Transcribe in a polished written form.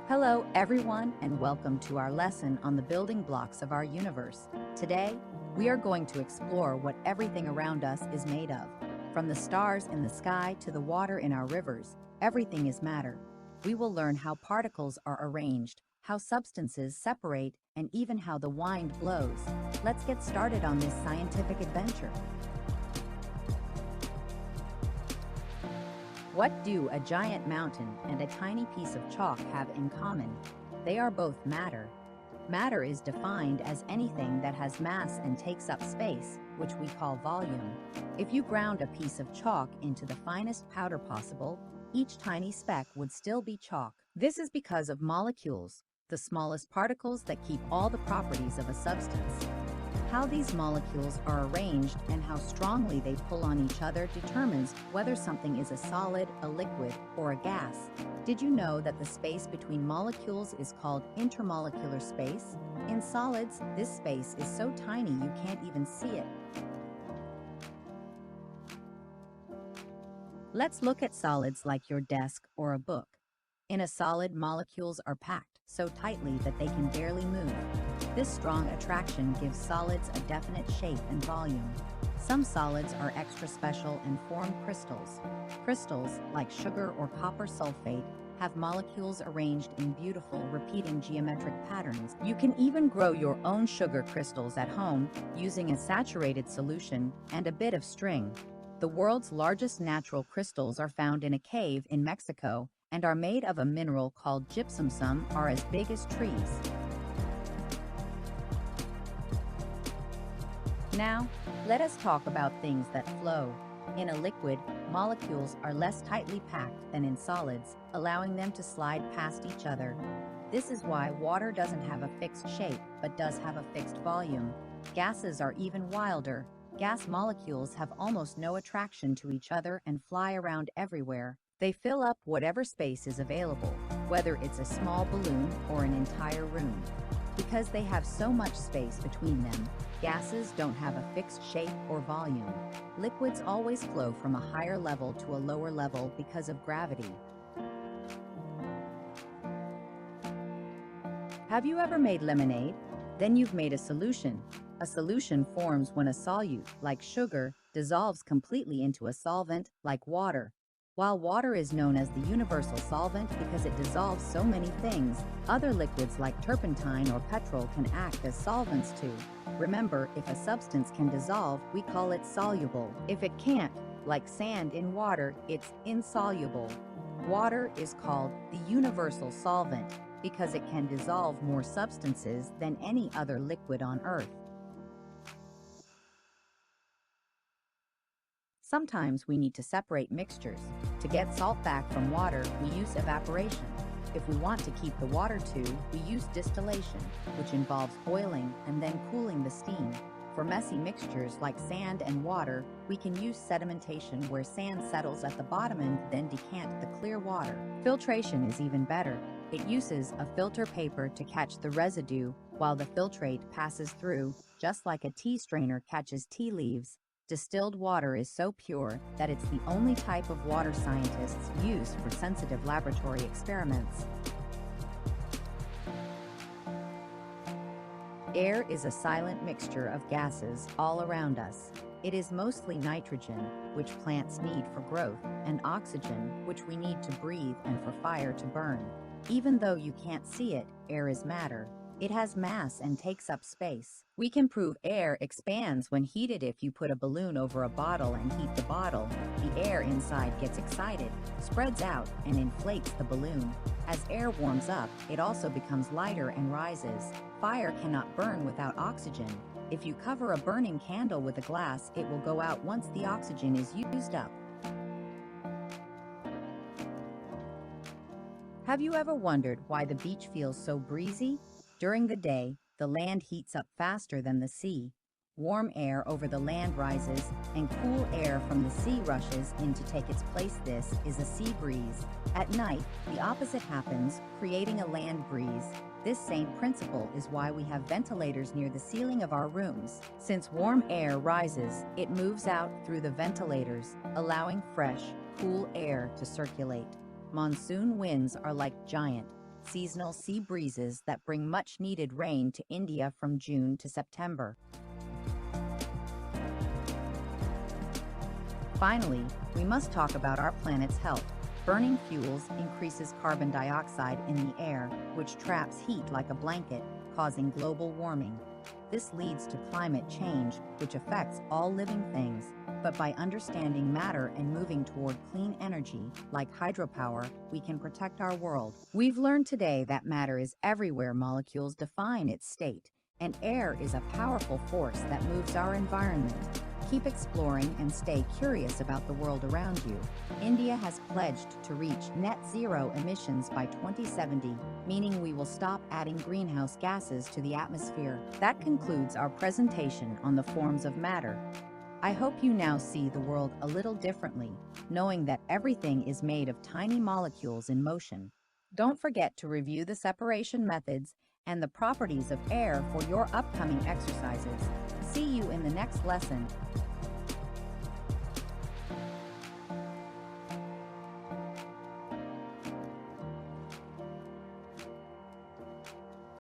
Hello, everyone, and welcome to our lesson on the building blocks of our universe. Today, we are going to explore what everything around us is made of. From the stars in the sky to the water in our rivers, everything is matter. We will learn how particles are arranged, how substances separate, and even how the wind blows. Let's get started on this scientific adventure. What do a giant mountain and a tiny piece of chalk have in common? They are both matter. Matter is defined as anything that has mass and takes up space, which we call volume. If you ground a piece of chalk into the finest powder possible, each tiny speck would still be chalk. This is because of molecules, the smallest particles that keep all the properties of a substance. How these molecules are arranged and how strongly they pull on each other determines whether something is a solid, a liquid, or a gas. Did you know that the space between molecules is called intermolecular space? In solids, this space is so tiny you can't even see it. Let's look at solids like your desk or a book. In a solid, molecules are packed so tightly that they can barely move. This strong attraction gives solids a definite shape and volume. Some solids are extra special and form crystals. Crystals, like sugar or copper sulfate, have molecules arranged in beautiful, repeating geometric patterns. You can even grow your own sugar crystals at home using a saturated solution and a bit of string. The world's largest natural crystals are found in a cave in Mexico and are made of a mineral called gypsum. Some are as big as trees. Now, let us talk about things that flow. In a liquid, molecules are less tightly packed than in solids, allowing them to slide past each other. This is why water doesn't have a fixed shape, but does have a fixed volume. Gases are even wilder. Gas molecules have almost no attraction to each other and fly around everywhere. They fill up whatever space is available, whether it's a small balloon or an entire room. Because they have so much space between them, gases don't have a fixed shape or volume. Liquids always flow from a higher level to a lower level because of gravity. Have you ever made lemonade? Then you've made a solution. A solution forms when a solute, like sugar, dissolves completely into a solvent, like water. While water is known as the universal solvent because it dissolves so many things, other liquids like turpentine or petrol can act as solvents too. Remember, if a substance can dissolve, we call it soluble. If it can't, like sand in water, it's insoluble. Water is called the universal solvent because it can dissolve more substances than any other liquid on Earth. Sometimes we need to separate mixtures. To get salt back from water, we use evaporation. If we want to keep the water too, we use distillation, which involves boiling and then cooling the steam. For messy mixtures like sand and water, we can use sedimentation where sand settles at the bottom and then decant the clear water. Filtration is even better. It uses a filter paper to catch the residue while the filtrate passes through, just like a tea strainer catches tea leaves. Distilled water is so pure that it's the only type of water scientists use for sensitive laboratory experiments. Air is a silent mixture of gases all around us. It is mostly nitrogen, which plants need for growth, and oxygen, which we need to breathe and for fire to burn. Even though you can't see it, air is matter. It has mass and takes up space. We can prove air expands when heated. If you put a balloon over a bottle and heat the bottle, the air inside gets excited, spreads out, and inflates the balloon. As air warms up, it also becomes lighter and rises. Fire cannot burn without oxygen. If you cover a burning candle with a glass, it will go out once the oxygen is used up. Have you ever wondered why the beach feels so breezy? During the day, the land heats up faster than the sea. Warm air over the land rises, and cool air from the sea rushes in to take its place. This is a sea breeze. At night, the opposite happens, creating a land breeze. This same principle is why we have ventilators near the ceiling of our rooms. Since warm air rises, it moves out through the ventilators, allowing fresh, cool air to circulate. Monsoon winds are like giant, seasonal sea breezes that bring much-needed rain to India from June to September. Finally, we must talk about our planet's health. Burning fuels increases carbon dioxide in the air, which traps heat like a blanket, causing global warming. This leads to climate change, which affects all living things. But by understanding matter and moving toward clean energy, like hydropower, we can protect our world. We've learned today that matter is everywhere molecules define its state, and air is a powerful force that moves our environment. Keep exploring and stay curious about the world around you. India has pledged to reach net zero emissions by 2070, meaning we will stop adding greenhouse gases to the atmosphere. That concludes our presentation on the forms of matter. I hope you now see the world a little differently, knowing that everything is made of tiny molecules in motion. Don't forget to review the separation methods and the properties of air for your upcoming exercises. See you in the next lesson.